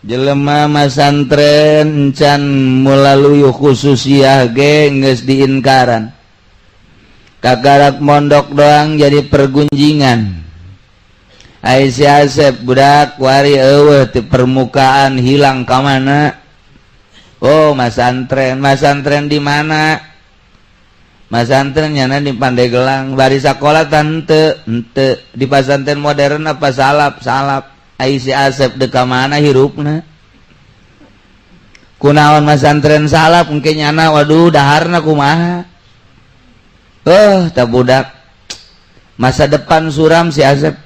jelema masantren encan melalui khususiyah ge geus diinkaran. Kagarak mondok doang jadi pergunjingan. Ai si Asep budak wari eueuh ti permukaan hilang ka mana? Oh, masantren di mana? Masantren nyana di Pandeglang, bari sakola tante di pasantren modern apa salap. Ai si Asep de ka mana hirupna? Kunaon masantren salap engke nyana waduh daharna kumaha? Tak budak masa depan suram si Asep.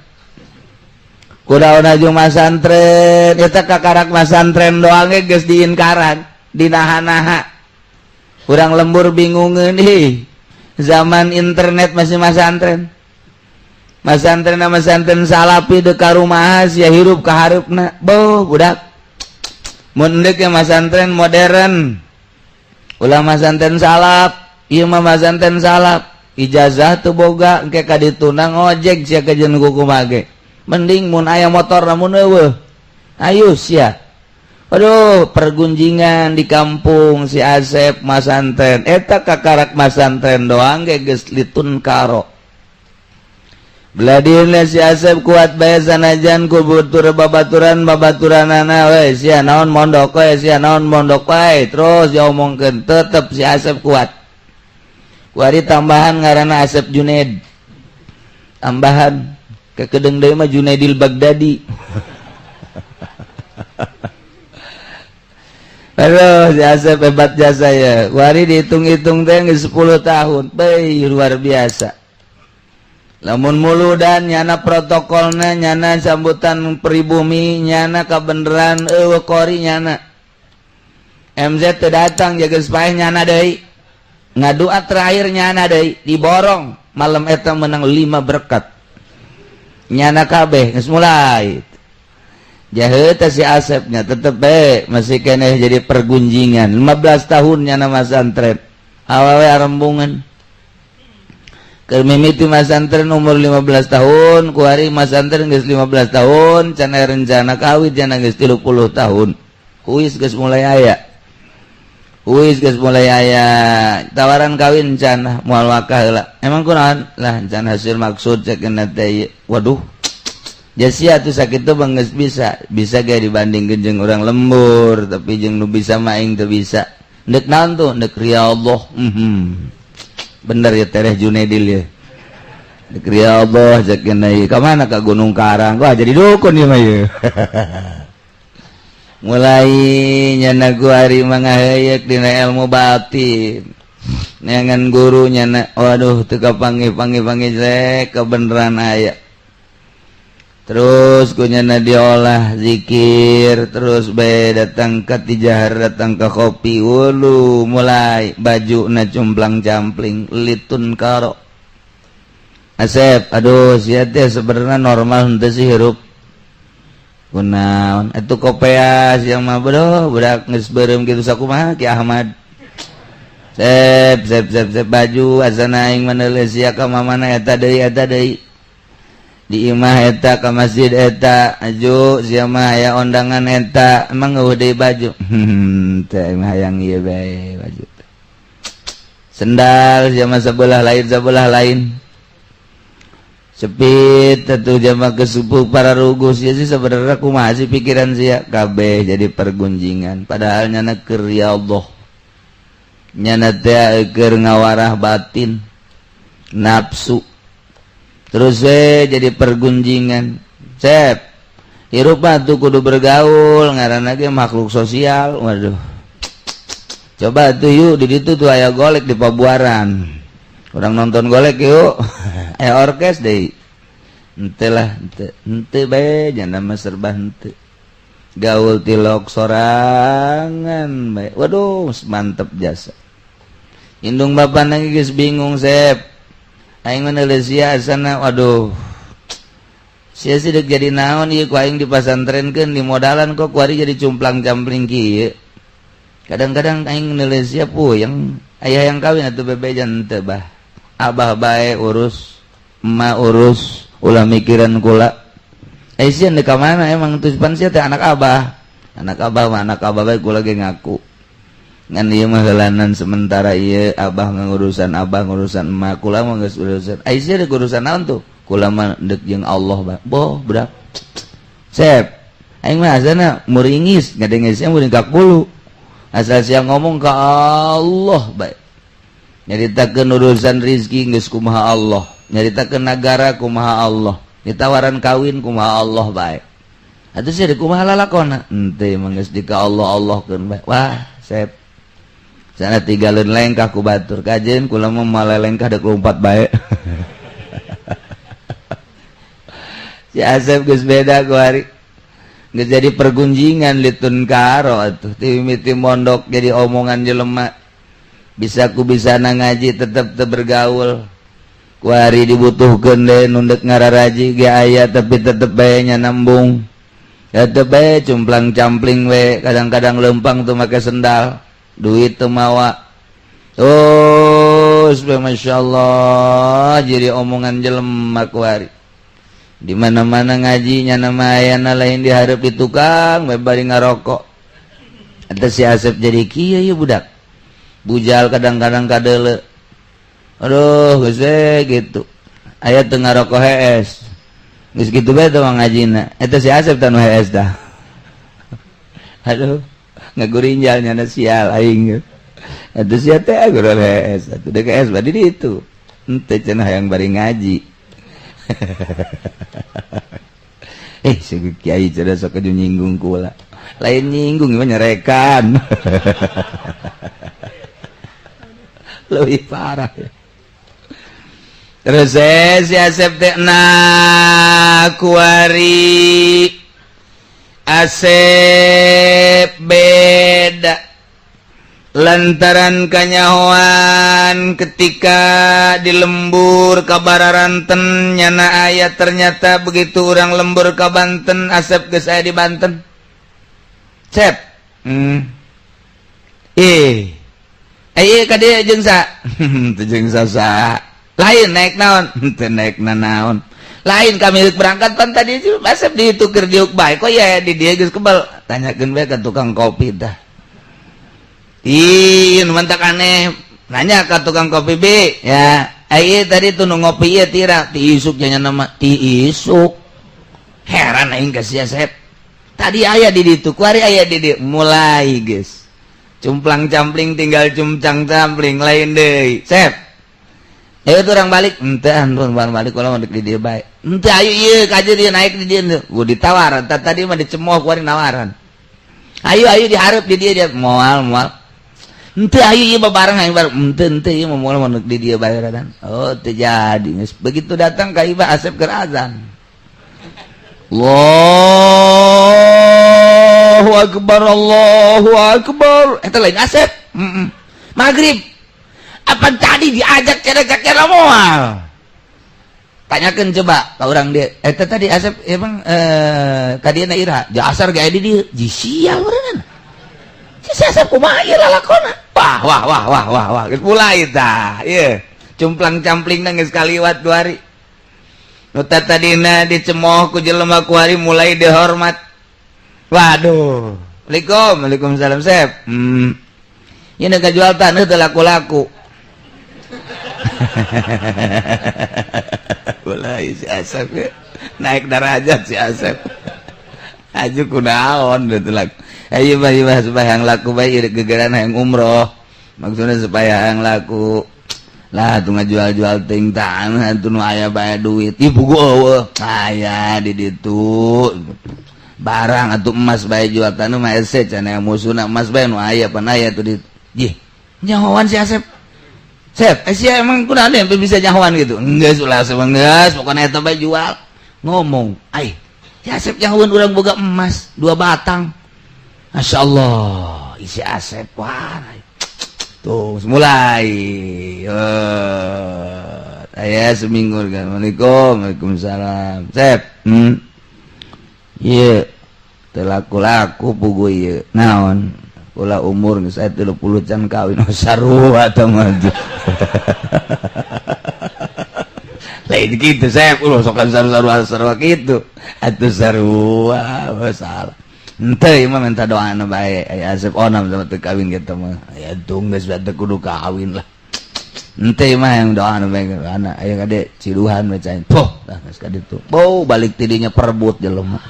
Kunaon aju masantren eta kakarak masantren doang ge geus diinkaran, dinaha-naha. Kurang lembur bingungeun zaman internet masih masantren. Masantren salapi dek ka rumaha sia hirup ka hareupna. Boh budak. Mun deuk masantren modern. Ulah masantren salap, ieu mah masantren salap. Ijazah teu boga engke ka ditunang ojek sia kejeun kumaha ge. Mending mun aya motor namun eueuh. Ayo sia. Aduh, pergunjingan di kampung si Asep masantren. Eta kakarak masantren doang ge geus litun karo. Beladina si Asep kuat bae sanajan ku butur babaturanana we sia naon mondok we terus diomongkeun tetep si Asep kuat. Kuari tambahan ngaranna Asep Junaid. Tambahan ke kedeung deui mah Junaidil Baghdadi. Aduh, si Asep hebat jasa ya. Kuari dihitung-hitung teh geus 10 tahun. Beuh, luar biasa. Lamun muludan nyana protokolna, nyana sambutan pribumi, nyana kabeneran eueuh kori nyana. MZ teu datang jaga supaya nyana deui. Ngadua terakhir nyana deui diborong malam eta menang 5 berkat. Nyana kabeh geus mulai. Jaheut si Asepnya tetep bae masih keneh jadi pergunjingan. 15 tahun nyana masantren. Awewe arembungan. Keur mimiti masantren umur 15 tahun, kuari masantren geus 15 tahun, can rencana kawin cenah geus 30 tahun. Kuis geus mulai aya. Tawaran kawin can moal wakah heula. Emang kunaon? Lah can hasil maksud cekeuna teh. Waduh. Jasia atuh sakitu bang geus bisa ge dibandingkeun jeung urang lembur, tapi jeung nu bisa mah aing teu bisa. Deuk naon tuh? Deuk riyadhah. Bener ya Tereh Junaidil ya. Deuk riyadhah cekeuna ieu. Ka mana ka Gunung Karang? Wah jadi dukun ieu mah ieu. Mulai nyana kuari mangaheyeuk dina ilmu batin. Neangan guru nyana waduh teu kapanggih-panggih rek kebeneran aya. Terus ku nyana diolah zikir, terus bae datang ka tijahar, datang ka kopi, ulu mulai bajuna cumplang-campling litun karo. Asep, aduh sia teh sebenarnya normal henteu sih hirup. Kunaon atuh kopeas yang mah bodoh budak geus beureum kitu sakumaha Ki Ahmad. Sep baju asana aing maneuleus sia ka mamana eta deui di imah eta ka masjid eta aju sia mah aya ondangan eta emang eueuh deui baju. Teh mah hayang ieu bae baju. Sendal sia mah sabelah lain. Sepit atuh jama kesupuh para rugus ya sih sebenarnya kumaha sih pikiran sia kabeh jadi pergunjingan padahal nyana keur riyadhah nyana teh keur ngawarah batin nafsu terus jadi pergunjingan. Sep hirup mah tuh kudu bergaul ngaranna ge makhluk sosial. Waduh coba tuh yuk di ditu tuh aya golek di Pabuaran. Orang nonton golek yuk. Orkes deh. Ente bae jana mah serba henteu. Gaul tilok sorangan bae. Waduh mantep jasa. Indung bapa nang geus bingung Sep. Aing maneuleus sia asana waduh. Sia sih deuk jadi naon ieu ku aing dipasantrenkeun di modalan kok kuari jadi cumplang-campling kieu. Kadang-kadang aing maneuleus sia puyeng. Aya yang kawin atuh bebejan teu bah. Abah bae urus, emak urus, ulah mikiran kula. Sia deuk ka mana emang tujuan sia teh anak abah. anak abah bae kula ge ngaku ngan ieu mah heulanan sementara ieu abah ngurusan emak kula mah geus urusan Aisyah urusan naon tuh kula mah deuk jeung Allah bae boh berak sep aing mah asana muringis ngadengesna muring ka kulu asal sia ngomong ka Allah bae nyaritakeun urusan rezeki geus kumaha Allah nyaritakeun negara kumaha Allah ditawaran kawin kumaha Allah bae atuh sia kumaha lalakonna henteu mah geus di ka Allah-Allahkeun bae wah sep sana tinggalin lengkah ku batur kajen kula mah malah lengkah dek lompat bae si Asep geus beda ku hari geus jadi pergunjingan litun karo atuh ti mimiti mondok jadi omongan jelema bisa ku bisana ngaji tetep teu bergaul ku hari dibutuhkeun deui nu deuk ngararaji ge aya tapi tetep bae nya nambung tetep bae cumplang campling we kadang-kadang lempang tuh make sendal duit teu mawa Masya Allah jadi omongan jelema ku hari di mana-mana ngajinya nama ayana lain diharap di tukang bari ngarokok ada si Asep jadi kieu ya budak bujal kadang-kadang kadeule aduh geus gitu aya teu ngarokok hees geus kitu bae teh ngajina eta si Asep tanu hees dah aduh ngagurinjalnya na sial aing atuh sia teh guru hees atuh deuk hees badi ditu henteu cenah hayang bari ngaji si kiai cenah sok aju nyinggung kula lain nyinggung mah nyerekan leuwih parah ya. Terus si Asep teh kuari Asep beda lantaran kanyahoan ketika di lembur ka Bararanten nyana aya ternyata begitu orang lembur ka Banten Asep geus aya di Banten Sep ka dieu jeung sa teu jeung sa lain naik naon teu naik naon lain kami berangkat pan tadi Asep ditukir diuk bae kok ya di dia geus kebal tanyakeun bae ka tukang kopi tah ih mantak aneh nanya ka tukang kopi B ya ieu tadi tuh nu ngopi ieu tira ti isuk nya nama ti isuk heran aing ka si Asep tadi aya di ditu kuari aya di dieu mulai geus cumplang campling tinggal cumcang campling lain deui Sep ayo tuh orang balik henteu anun balik kalau mau di dia baik henteu ayo ieu ka dia naik di dia gua ditawar tadi mah dicemooh ku ari nawaran ayo dihareup di dia moal henteu ayo ieu babareng aing bareng henteu ieu moal di dia bayaran oh teu jadi geus begitu datang ka Iba Asep keur azan Allahu akbar eta lain Asep magrib apa tadi diajak cara moal tanyakan coba ka urang dia eta tadi Asep emang kadiana ira di asar ge di dieu ji sial beneran si Asep kumaha ieu lalakonna wah geus mulai tah ieu cumplang campling geus kaliwat 2 hari nu tadina dicemooh ku jelema ku hari mulai dihormat waduh Waalaikumsalam Sep ieu nu jual taneuh teu laku-laku mulai si Asep ya. Naik derajat si Asep aju kunaon betul ayo bah supaya yang laku bae gegeran yang umroh maksudnya supaya yang laku lah tuh ngajual-jual ting tanah tuh nu aya bae duit ibu gua aya di ditu barang atuh emas bae jual tanah mah ese cenah musuna emas bae nu aya pan aya tuh di jih nyahoan si Asep Sep, sia emang kunaon yang bisa nyahoan gitu? Enggak ulah sebengeus, pokona eta bae jual. Ngomong, "Ai, ya Asep nyahoan urang boga emas 2 batang." Masyaallah, isi Asep wah. Tuh, mulai. Aya seminggu kan. Waalaikumsalam. Sep. Ieu teu laku-laku puguh ieu. Naon? Kula umur geus 30 can kawin sarua tah mah. Lain kitu Sep, sok sarua kitu. Atuh sarua masalah. Henteu mah minta doana bae aya Asep onam sama teu kawin kitu mah. Aya tung geus teu kudu kawin lah. Henteu mah yang doana bae anak aya kade ciduhan bacain. Poh, dah geus ka ditu. Bau balik tidinya perebut jelema.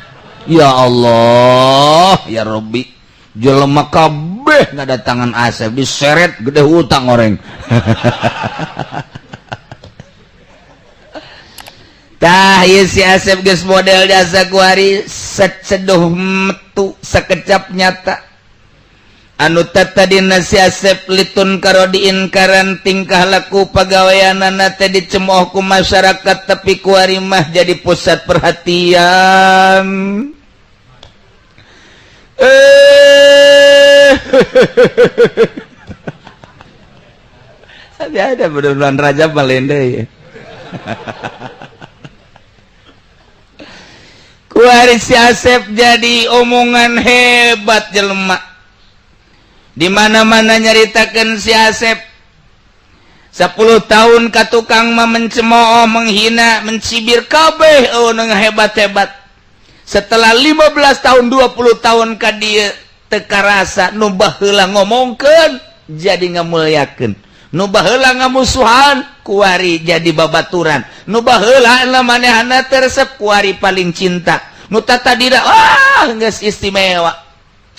Ya Allah, ya Rabbi. Jelema kabeh ngadatangan Asep diseret gede hutang oreng. Tah ieu si Asep geus model jasa kuari seduh metu sakecap nyata. Anu tadina si Asep litun karodiin karan tingkah laku pagaweanana teh dicemooh ku masyarakat tapi kuari mah jadi pusat perhatian. Ada bener-bener Raja Malende ya. Kuari si Asep jadi omongan hebat jelema. Di mana-mana nyaritakeun si Asep 10 tahun ka tukang mah mencemooh, menghina, mencibir kabeh nu hebat-hebat. Setelah 15 tahun 20 tahun ka dieu teu karasa nu baheula ngomongkeun jadi ngamulyakeun. Nu baheula ngamusuhan kuari jadi babaturan. Nu baheula manehna teresep kuari paling cinta. Nu tatadina geus istimewa.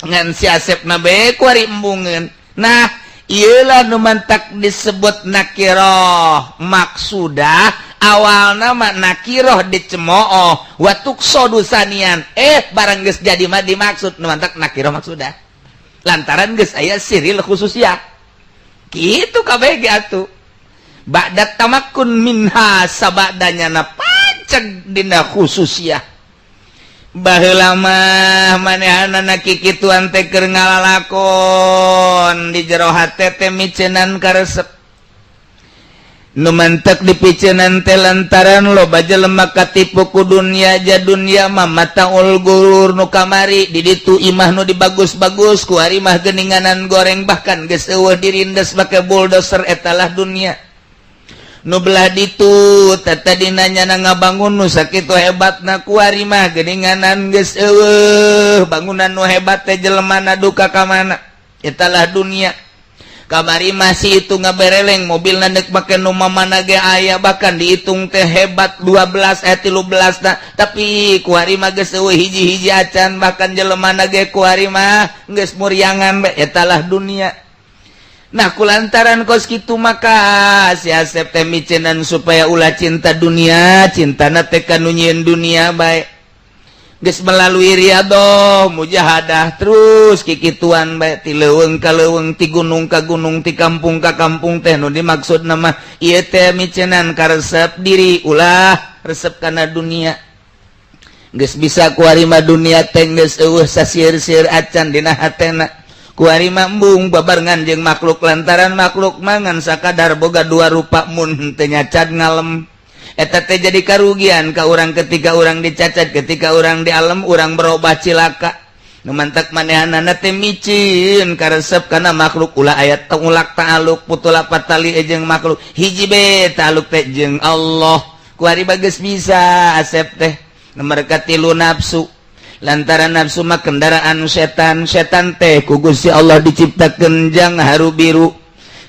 Ngan si Asep na bae kuari embungeun. Nah, ieu lah nu mantak disebut nakirah maksudah. Awalna mah nakirah dicemooh wa tuqsadu sanian. Barang geus jadi mah dimaksud nu mantak nakirah maksudah. Lantaran geus aya siril khususiyah. Kitu kabeh ge atuh. Ba'da tamakkun minha sabadanya na panceg dina khususiyah. Baheula mah manehanana kikituan teh keur ngalalakon di jero hate teh micenan karesep. Nu mantek dipiceunan teh lantaran loba jelema katipu ku dunya ja dunya mah mataul gurur nu kamari di ditu imah nu dibagus-bagus ku ari mah geuninganan goreng bahkan geus eueuh dirindes make bulldozer etalah dunya. Nu belah ditu tatadina nyana ngabangun nu sakitu hebatna ku ari mah geuninganan geus eueuh bangunan nu hebat teh jelemana duka ka mana etalah dunia. Kamari masih itu ngabereleng mobil nandek make nu mamana ge aya bahkan dihitung teh hebat 12 13 nah tapi kuari mah geus eueuh hiji-hiji acan bahkan jelemana ge kuari mah geus muriangan be etalah dunia. Nah kulantaran kos kitu maka si Asep teh micenan supaya ulah cinta dunia cintana teh ka nu nyieun dunia bae. Geus melalui riadoh mujahadah terus kikituan bae ti leuweung ka leuweung ti gunung ka gunung ti kampung ka kampung teh nu dimaksud nama ieu teh micenan karesep diri ulah resep kana dunia. Geus bisa kuari mah dunia teh geus eueuh sasieur-sieur acan dina hatena. Kuari mah embung babarengan jeung makhluk lantaran makhluk mangan sakadar boga dua rupa mun teu nyacan ngalem. Eta teh jadi karugian ka urang ketika urang dicacat ketika urang di alam urang berubah cilaka. Nu mantak manehanana teh micin karesep kana makhluk ulah ayat ulak ta'aluk putula patali jeung makhluk hiji be ta'aluk teh jeung Allah. Kuari bageus bisa Asep teh nomor katilu nafsu. Lantaran nafsu mah kendaraan setan. Setan teh ku Gusti Allah diciptakeun jang haru biru.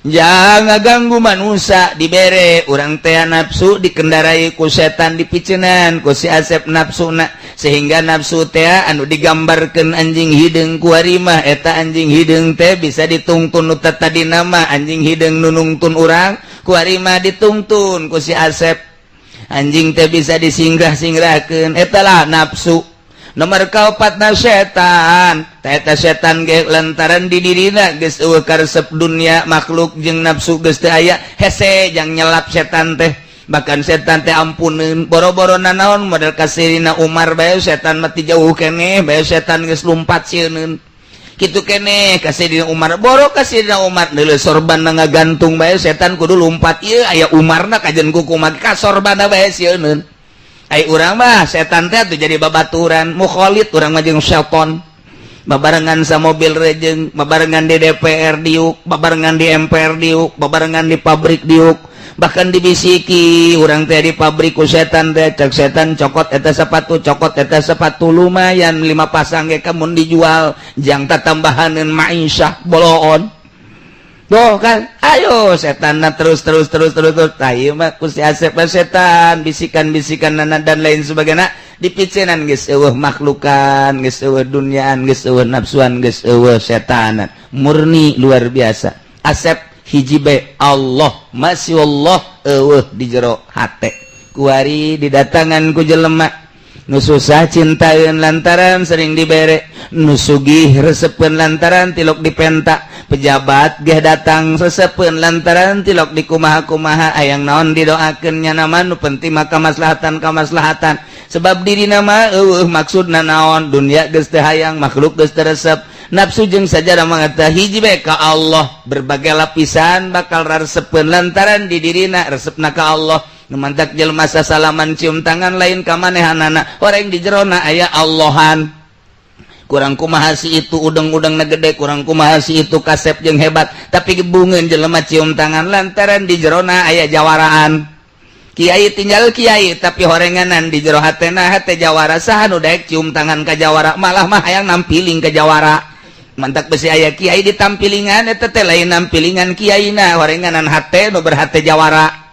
Jangan ganggu manusia dibere urang teh nafsu dikendarai ku setan dipiceunan ku si Asep nafsuna sehingga nafsu teh anu digambarkeun anjing hideung ku ari mah eta anjing hideung teh bisa ditungtun nu tadina mah anjing hideung nu nungtun urang ku ari mah ditungtun ku si Asep anjing teh bisa disingrah-singrahkeun eta lah nafsu. Nomor kaopatna setan eta setan ge lantaran di dirina geus eueuh karesep dunia makhluk jeung nafsu geus teu aya hese jang nyelap setan teh bahkan setan teh ampuneun boro-boro nanaon model kasirina Umar bae setan mati jauh keneh bae setan geus lumpat sieun kitu keneh kasirina Umar boro kasirina Umar deuleu sorban ngagantung bae setan kudu lumpat ieu aya Umarna kajen kuku mah ka sorbanna bae sieun. Ai urang mah setan teh tuh jadi babaturan mukhalid urang mah jeung setan babarengan sa mobil rejeng, babarengan di DPR diuk, babarengan di MPR diuk, babarengan di pabrik diuk, bahkan dibisiki urang teh di pabrik ku setan teh, cek setan cokot eta sepatu lumayan 5 pasang ge kamun dijual jang tambahaneun ma'isyah boloon. Doh kan, ayo setan terus ieu mah ku si Asep setan bisikan-bisikan dan lain sebagainya dipicinan geus eueuh makhlukan, geus eueuh dunyaan, geus eueuh nafsuan, geus eueuh setanan. Murni luar biasa. Asep hiji bae Allah, masya Allah eueuh di jero hate. Kuari didatangan ku jelema nu susah cintaeun lantaran sering dibere, nu sugih resepeun lantaran tilok dipenta, pejabat geh datang resepeun lantaran tilok dikumaha-kumaha, hayang naon didoakeun nya nama nu penting mah kamaslahatan sebab dirina mah eueuh maksudna naon, dunia geus teu hayang, makhluk geus teu resep, nafsu jeung sajarah mangata hiji bae ka Allah, berbagai lapisan bakal raresepeun lantaran di dirina resepna ka Allah. Numantak jelema sasalaman cium tangan lain ka manehanana orang di jerona aya Allahan. Kurang kumaha si itu udeng-udengna gede, kurang kumaha si itu kasep jeung hebat, tapi gebungeun jelema cium tangan lantaran di jerona aya jawaraan. Kiai tinggal kiai tapi horenganan di jero hatena hate jawara, saha nu daek cium tangan ka jawara, malah mah hayang nampiling ka jawara. Mantak besi aya kiai ditampilingan eta teh lain nampilingan kiaina, horenganan hate nu berhate jawara.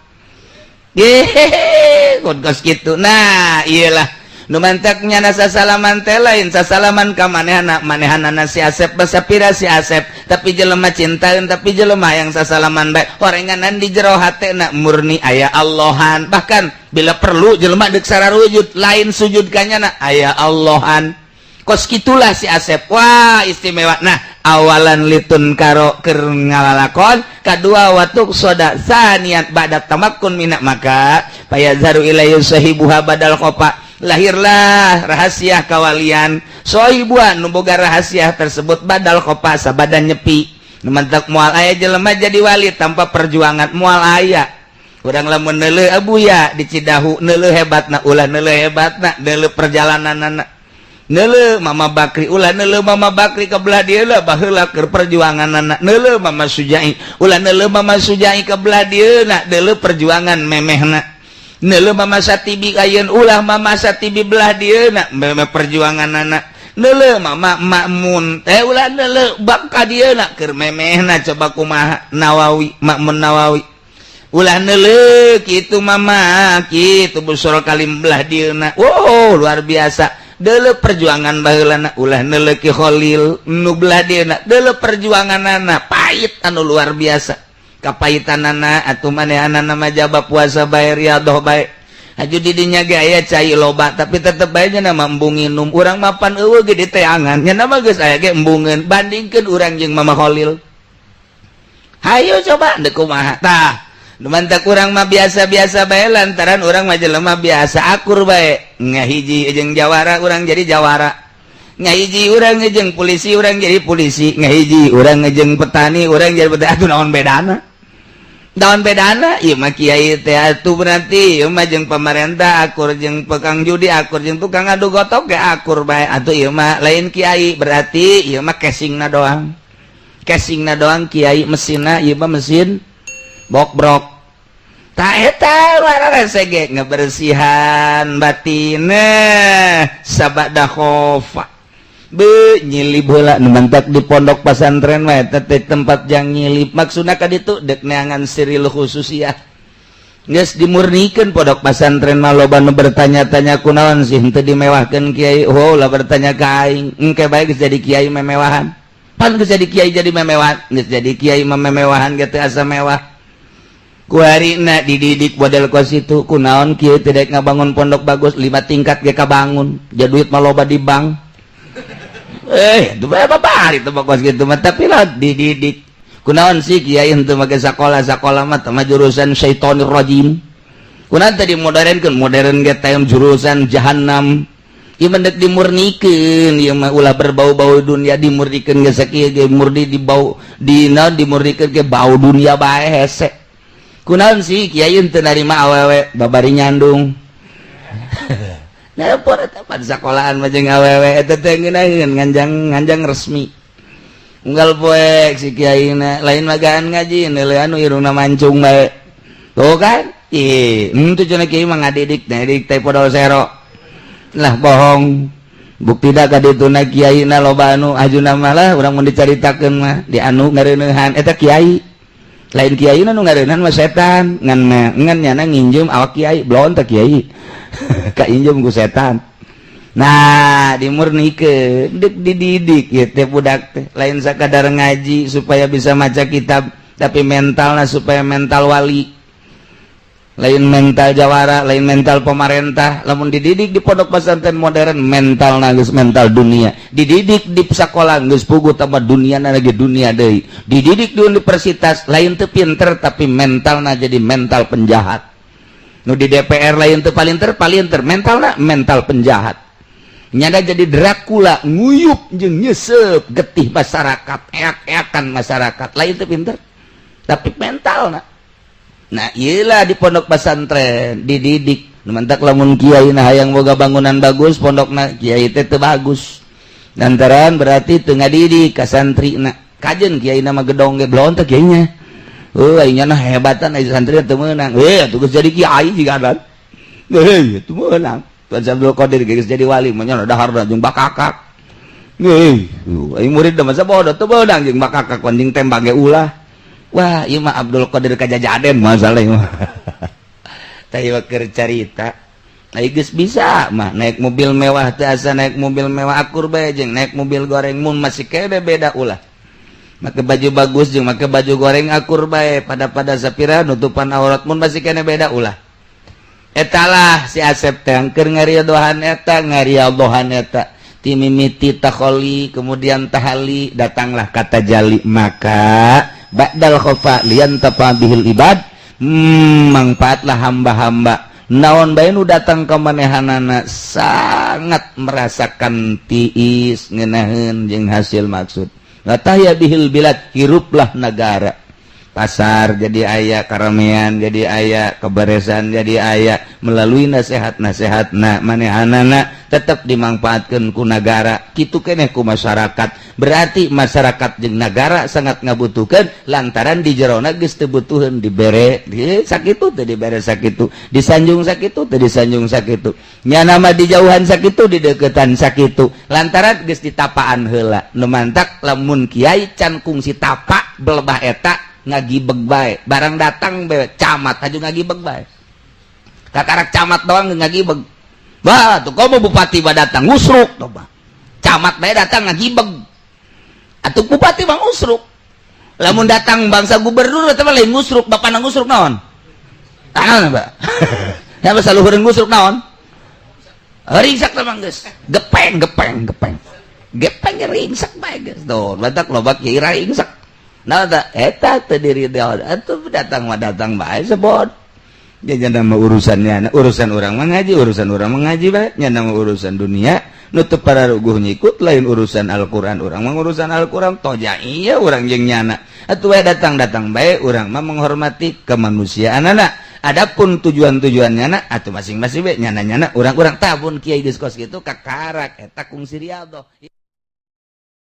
Hehehe, kos gitu. Nah, iyalah. Nu mantaknya nasa salaman teh lain sasalaman ka manehanana si Asep basapira si Asep, tapi jelema cintaeun tapi jelema yang sasalaman bae horenganan di jero hatena murni aya Allahan. Bahkan bila perlu jelema deuk sararujud lain sujud kanyana aya Allahan. Kos gitulah si Asep. Wah, istimewa. Nah, awalan litun karo keur ngalalakon, kadua watuk soda saniat ba'da tamakkun minak, maka payazharu ilayhi sahibuha badal khopa, lahirlah rahasia kawalian sahibuha nu boga rahasia tersebut badal khopa sabada nyepi. Numantak moal aya jelema jadi wali tanpa perjuangan moal aya. Urang lamun neuleuh abuya di Cidahu neuleuh hebatna, ulah neuleuh hebatna, neuleuh perjalananna. Neuleuh Mama Bakri, ulah neuleuh Mama Bakri ka belah dieu lah baheula keur perjuanganna. Neuleuh Mama Sujai, ulah neuleuh Mama Sujai ka belah dieu na deuleuh perjuangan memehna. Neuleuh Mama Satibi ayeun, ulah Mama Satibi belah dieu na memeh perjuanganna. Neuleuh Mama Makmun, ulah neuleuh bab ka dieu na keur memehna, coba kumaha Nawawi, Makmun Nawawi. Ulah neuleuh kitu Mama, kitu busul kalim belah dieu na. Wow, luar biasa. Deuleuh perjuangan baheulana, ulah neuleuh Ki Khalil nu belah dieuna, deuleuh perjuanganana pahit anu luar biasa. Kapahitanana atuh manehanana mah jaba puasa bae riyadhah bae. Aju di dinya ge aya cai loba tapi tetep bae nya mah embung nginum. Urang mapan eueuh ge di teangan, nya mah geus aya ge embungeun. Bandingkeun urang jeung Mama Khalil. Hayo coba deuk kumaha. Tah, numantak urang mah biasa-biasa bae lantaran urang mah jelema biasa akur bae. Ngahiji jeung jawara urang jadi jawara. Ngahiji urang jeung polisi urang jadi polisi. Ngahiji urang jeung petani urang jadi petani. Atuh naon bedana? Naon bedana? Ieu mah kiai teh atuh berarti ieu mah jeung pamarentah akur jeung tukang judi akur jeung tukang adu gotok ge akur bae. Atuh ieu mah lain kiai berarti ieu mah casingna doang. Casingna doang kiai mesinna ieu mah mesin bok-brok. Tak eta wararese ge ngebersihan batinna sabada khofa. Be nyilip heula nu mantak di pondok pesantren mah eta teh tempat jang nyilip. Maksudna ka ditu deuk neangan siril khususiyah. Geus dimurnikeun pondok pesantren mah loba nu bertanya-tanya kunaon sih henteu dimewahkeun kiai. Oh, lah bertanya ka aing, engke bae geus jadi kiai memewahan. Pan geus jadi kiai jadi memewahan, geus jadi kiai memewahan ge teu asa mewah. Ku harina dididik model kos itu kunaon kieu teh daek ngabangun pondok bagus 5 tingkat ge kabangun, ja duit mah loba di bank. Itu apa itu kos gitu mah tapi lah dididik. Kunaon sih kiai henteu make sakola mah teh jurusan syaitonir rajim. Kunaon teh dimodernkeun, modern ge teh jurusan jahannam. Ieu mah deuk dimurnikeun, ieu mah ulah berbau-bau dunia dimurnikeun ge sakieu ge murni dibau dina dimurnikeun ge bau dunia bae hese. Kunaon sih kiai teu narima awewe babari nyandung. Nepot eta pada sekolahan mah jeung awewe eta teh ngeunaheun nganjang resmi. Unggal poek si kiaina lain magaan ngaji neuleuh anu irungna mancung bae. Tuh kan? Itu cenah kiai mah ngadidik teh podol sero. Lah bohong. Bukti dah ka dituna kiaina loba anu ajuna mah lah urang mun dicaritakeun mah di anu ngareuneuhan eta kiai. Lain kiai nu ngareuneuhan mah setan ngan nyana nginjem awak kiai belum teh kiai. Ka injem ku setan. Nah, dimurnikeun deuk dididik ieu teh budak teh lain sakadar ngaji supaya bisa maca kitab tapi mentalna supaya mental wali. Lain mental jawara, lain mental pemerintah. Lamun dididik di pondok pesantren modern mentalna geus mental dunia. Dididik di sekolah geus puguh tambah duniana lagi dunia deui. Dididik di universitas lain teu pinter tapi mentalna jadi mental penjahat. Nu di DPR lain teu palinter mentalna mental penjahat. Nyada jadi Dracula nguyup jeung nyesep getih masyarakat, eak-eakan masyarakat. Lain teu pinter tapi mentalna. Nah iyalah di pondok pesantren dididik mentak lamun kiai nah hayang boga bangunan bagus pondokna kiai teh teu bagus lantaran berarti teu ngadidik ka santrina kajeun kiai nama gedong ge belon teh kiainya nya nah hebatan aya santri teu meunang atuh geus jadi kiai jiganan teu meunang Tuan Abdul Qadir geus jadi wali mah nya daharna jeung bakakak ai murid mah sabodo teu meunang jeung bakakak anjing tembak ge ulah. Wah, ieu mah Abdul Qadir kajajaden masalah mah. Tah ieu keur carita. Ai geus bisa mah naik mobil mewah teh asa naik mobil mewah akur bae jeung naik mobil goreng mun masih kede beda ulah. Make baju bagus jeung make baju goreng akur bae pada sapira nutupan aurat mun masih kene beda ulah. Etalah si Asep teh keur ngariadohan eta timimiti takholi kemudian tahali datanglah kata jali maka ba'dal khofa lian tafabihil ibad manfaatlah hamba-hamba naon bae nu datang ka manehanana sangat merasakan tiis ngeunaheun jeung hasil maksud latahya bihil bilad hiruplah negara pasar jadi aya karamean jadi aya keberesan jadi aya melalui nasihat-nasihatna manehanana tetap dimanfaatkeun ku negara kitu keneh ku masyarakat berarti masyarakat jeung negara sangat ngabutuhkeun lantaran di jerona geus teu butuheun dibere sakitu teh dibere sakitu disanjung sakitu teh disanjung sakitu nya nama di jauhan sakitu di deukeutan sakitu lantaran geus ditapaan heula nu mantak lamun kiai can kungsi tapa belebah eta ngagibeg bae barang datang bae camat aju ngagibeg bae kakarak camat doang ngagibeg bah tuh komo bupati ba datang ngusruk tuh bah camat bae datang ngagibeg atuh bupati bang usruk lamun datang bangsa gubernur eta mah lain ngusruk bapana ngusruk naon naon ba ya basa luhureun ngusruk naon ringsak teh mah geus gepeng ringsak bae geus tuh badak loba kieu ringsak. Nah, eta terdiri daun, atau datang bae sebot. Jadi nama urusannya, urusan orang mengaji bae. Nama urusan dunia, nutup para ruguh nyikut lain urusan Al-Quran. Orang mengurusan Al-Quran, toja iya orang yang nyana. Atau datang bae, orang mah menghormati kemanusiaan anak. Adapun tujuan-tujuannya anak, atau masing-masing bae nyana orang-orang tabun kiai diskurs gitu kakarak eta kungsi riado.